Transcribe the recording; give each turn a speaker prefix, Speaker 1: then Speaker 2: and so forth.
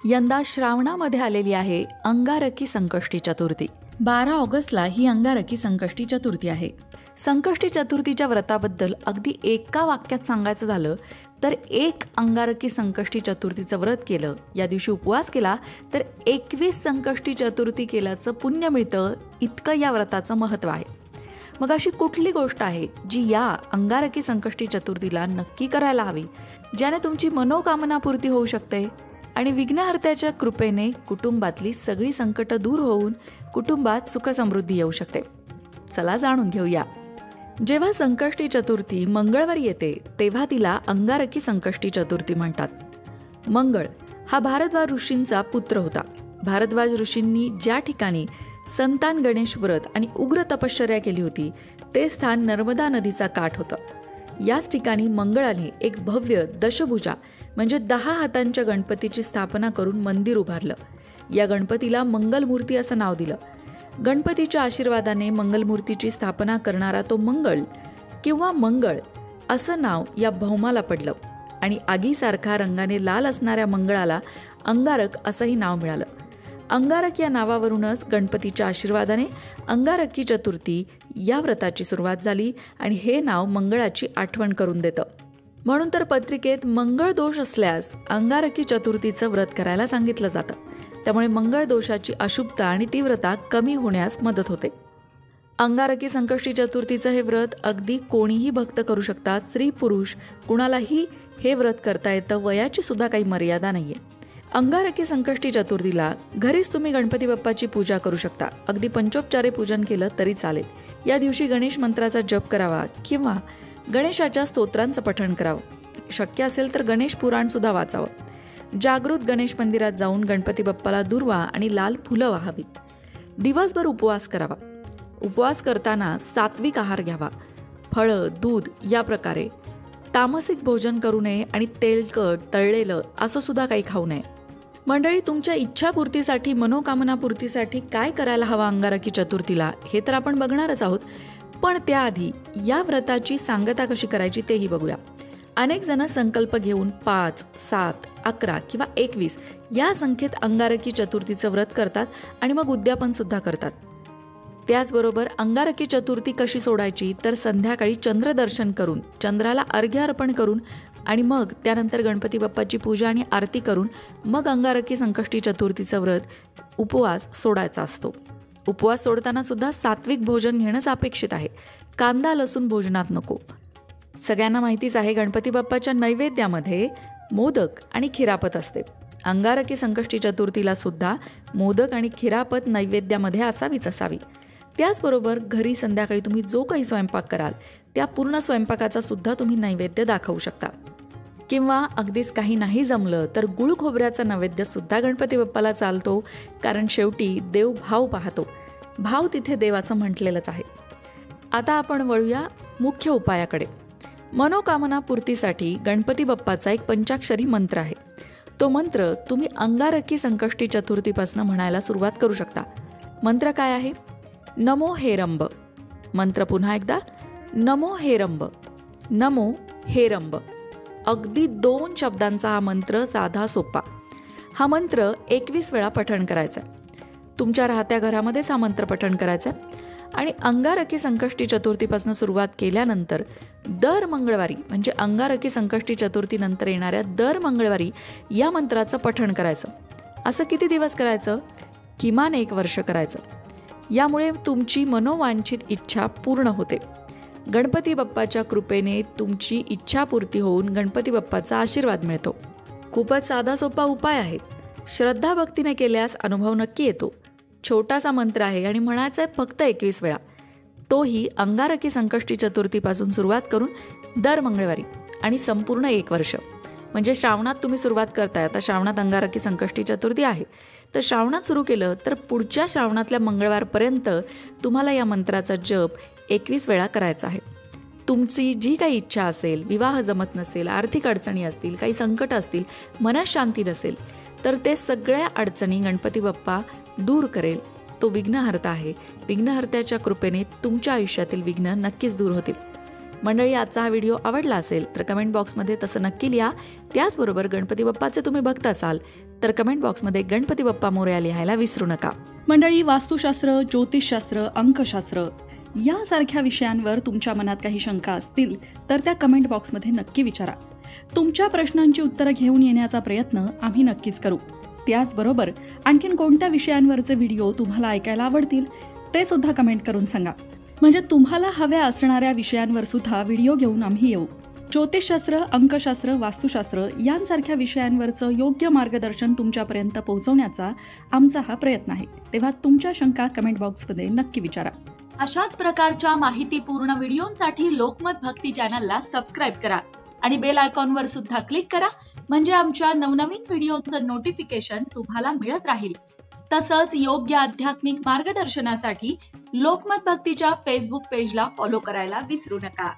Speaker 1: यंदा श्रावणामध्ये आलेली आहे अंगारकी संकष्टी चतुर्थी. 12 ऑगस्टला ही अंगारकी संकष्टी चतुर्थी आहे. संकष्टी चतुर्थीच्या व्रताबद्दल अगदी एका वाक्यात सांगायचं झालं तर एक अंगारकी संकष्टी चतुर्थीचं व्रत केलं, या दिवशी उपवास केला तर 21 संकष्टी चतुर्थी केल्याचं पुण्य मिळतं, इतकं या व्रताचं महत्त्व आहे. मग अशी कुठली गोष्ट आहे जी या अंगारकी संकष्टी चतुर्थीला नक्की करायला हवी, ज्याने तुमची मनोकामना पूर्ती होऊ शकते आणि विघ्नहर्त्याच्या कृपेने कुटुंबातली सगळी संकट दूर होऊन कुटुंबात सुखसमृद्धी येऊ शकते? चला जाणून घेऊया. जेव्हा संकष्टी चतुर्थी मंगळवारी येते तेव्हा तिला अंगारकी संकष्टी चतुर्थी म्हणतात. मंगळ हा भारद्वाज ऋषींचा पुत्र होता. भारद्वाज ऋषींनी ज्या ठिकाणी संतान गणेश व्रत आणि उग्र तपश्चर्या केली होती ते स्थान नर्मदा नदीचा काठ होतं. याच ठिकाणी मंगळाने एक भव्य दशभुजा म्हणजे 10 हातांच्या गणपतीची स्थापना करून मंदिर उभारलं. या गणपतीला मंगलमूर्ती असं नाव दिलं. गणपतीच्या आशीर्वादाने मंगलमूर्तीची स्थापना करणारा तो मंगळ किंवा मंगळ असं नाव या भौमाला पडलं आणि आगीसारखा रंगाने लाल असणाऱ्या मंगळाला अंगारक असंही नाव मिळालं. अंगारक या नावावरूनच गणपतीच्या आशीर्वादाने अंगारकी चतुर्थी या व्रताची सुरुवात झाली आणि हे नाव मंगळाची आठवण करून देतं. म्हणून तर पत्रिकेत मंगळ दोष असल्यास अंगारकी चतुर्थीचं व्रत करायला सांगितलं जातं. त्यामुळे मंगळ दोषाची अशुभता आणि तीव्रता कमी होण्यास मदत होते. अंगारकी संकष्टी चतुर्थीचं हे व्रत अगदी कोणीही भक्त करू शकतात. स्त्री पुरुष कुणालाही हे व्रत करता येतं. वयाची सुद्धा काही मर्यादा नाहीये. अंगारकी संकष्टी चतुर्थीला घरीच तुम्ही गणपती बाप्पाची पूजा करू शकता. अगदी पंचोपचारे पूजन केलं तरी चालेल. या दिवशी गणेश मंत्राचा जप करावा किंवा गणेशाच्या स्तोत्रांचं पठण करावं. शक्य असेल तर गणेश पुराण सुद्धा वाचावं. जागृत गणेश मंदिरात जाऊन गणपती बाप्पाला दुर्वा आणि लाल फुलं वाहावीत. दिवसभर उपवास करावा. उपवास करताना सात्विक आहार घ्यावा. फळं, दूध या प्रकारे. तामसिक भोजन करू नये आणि तेलकट, तळलेलं असं सुद्धा काही खाऊ नये. मंडळी, तुमच्या इच्छापूर्तीसाठी, मनोकामनापूर्तीसाठी काय करायला हवं अंगारकी चतुर्थीला हे तर आपण बघणारच आहोत. पण त्याआधी या व्रताची सांगता कशी करायची तेही बघूया. अनेक जण संकल्प घेऊन 5, 7, 11 किंवा 21 या संख्येत अंगारकी चतुर्थीचं व्रत करतात आणि मग उद्यापन सुद्धा करतात. त्याचबरोबर अंगारकी चतुर्थी कशी सोडायची तर संध्याकाळी चंद्रदर्शन करून, चंद्राला अर्घ्य अर्पण करून आणि मग त्यानंतर गणपती बाप्पाची पूजा आणि आरती करून मग अंगारकी संकष्टी चतुर्थीचं व्रत, उपवास सोडायचा असतो. उपवास सोडताना सुद्धा सात्विक भोजन घेणंच अपेक्षित आहे. कांदा लसूण भोजनात नको. सगळ्यांना माहितीच आहे गणपती बाप्पाच्या नैवेद्यामध्ये मोदक आणि खिरापत असते. अंगारकी संकष्टी चतुर्थीला सुद्धा मोदक आणि खिरापत नैवेद्यामध्ये असावी. त्याचबरोबर घरी संध्याकाळी तुम्ही जो काही स्वयंपाक कराल त्या पूर्ण स्वयंपाकाचा सुद्धा तुम्ही नैवेद्य दाखवू शकता. किंवा अगदीच काही नाही जमलं तर गुळ खोबऱ्याचा नैवेद्य सुद्धा गणपती बाप्पाला चालतो, कारण शेवटी देव भाव पाहतो. भाव तिथे देवाचं म्हटलेलंच आहे. आता आपण वळूया मुख्य उपायाकडे. मनोकामना पूर्तीसाठी गणपती बाप्पाचा एक पंचाक्षरी मंत्र आहे. तो मंत्र तुम्ही अंगारकी संकष्टी चतुर्थीपासून म्हणायला सुरुवात करू शकता. मंत्र काय आहे? नमो हेरंब. मंत्र पुन्हा एकदा, नमो हेरंब. नमो हेरंब. अगदी 2 शब्दांचा हा मंत्र, साधा सोपा. हा मंत्र 21 वेळा पठण करायचा. तुमच्या राहत्या घरामध्येच हा मंत्र पठण करायचा आणि अंगारकी संकष्टी चतुर्थीपासून सुरुवात केल्यानंतर दर मंगळवारी, म्हणजे अंगारकी संकष्टी चतुर्थीनंतर येणाऱ्या दर मंगळवारी या मंत्राचं पठण करायचं. असं किती दिवस करायचं? किमान 1 वर्ष करायचं. यामुळे तुमची मनोवांछित इच्छा पूर्ण होते. गणपती बाप्पाच्या कृपेने तुमची इच्छापूर्ती होऊन गणपती बाप्पाचा आशीर्वाद मिळतो. खूपच साधा सोपा उपाय आहे. श्रद्धा भक्तीने केल्यास अनुभव नक्की येतो. छोटासा मंत्र आहे आणि म्हणायचं आहे फक्त 21 वेळा. तोही अंगारकी संकष्टी चतुर्थीपासून सुरुवात करून दर मंगळवारी आणि संपूर्ण 1 वर्ष. म्हणजे श्रावणात तुम्ही सुरुवात करताय. आता श्रावणात अंगारकी संकष्टी चतुर्थी आहे, तर श्रावणात सुरू केलं तर पुढच्या श्रावणातल्या मंगळवारपर्यंत तुम्हाला या मंत्राचा जप 21 वेळा करायचा आहे. तुमची जी काही इच्छा असेल, विवाह जमत नसेल, आर्थिक अडचणी असतील, काही संकट असतील, मनःशांती नसेल, तर ते सगळ्या अडचणी गणपती बाप्पा दूर करेल. तो विघ्नहर्ता आहे. विघ्नहर्त्याच्या कृपेने तुमच्या आयुष्यातील विघ्न नक्कीच दूर होतील. मंडळी, आजचा हा व्हिडिओ आवडला असेल तर कमेंट बॉक्समध्ये तसं नक्की लिहा. त्याचबरोबर गणपती बाप्पाचे तुम्ही भक्त असाल तर कमेंट बॉक्समध्ये गणपती बाप्पा मोरया लिहायला विसरू नका.
Speaker 2: मंडळी, वास्तुशास्त्र, ज्योतिषशास्त्र, अंकशास्त्र यासारख्या विषयांवर तुमच्या मनात काही शंका असतील तर त्या कमेंट बॉक्समध्ये नक्की विचारा. तुमच्या प्रश्नांची उत्तरं घेऊन येण्याचा प्रयत्न आम्ही नक्कीच करू. त्याचबरोबर आणखीन कोणत्या विषयांवरचे व्हिडिओ तुम्हाला ऐकायला आवडतील ते सुद्धा कमेंट करून सांगा. म्हणजे तुम्हाला हव्या असणाऱ्या विषयांवर सुद्धा व्हिडिओ घेऊन आम्ही येऊ. ज्योतिषशास्त्र, अंकशास्त्र, वास्तुशास्त्र यांसारख्या विषयांवरचं योग्य मार्गदर्शन तुमच्यापर्यंत पोहोचवण्याचा आमचा हा प्रयत्न आहे. तेव्हा तुमच्या शंका कमेंट बॉक्समध्ये नक्की विचारा.
Speaker 1: अशाच प्रकारच्या माहितीपूर्ण व्हिडिओंसाठी लोकमत भक्ती चॅनलला सबस्क्राईब करा आणि बेल आयकॉनवर सुद्धा क्लिक करा. म्हणजे आमच्या नवनवीन व्हिडिओचं नोटिफिकेशन तुम्हाला मिळत राहील. तसंच योग्य आध्यात्मिक मार्गदर्शनासाठी लोकमत भक्तीच्या फेसबुक पेजला फॉलो करायला विसरू नका.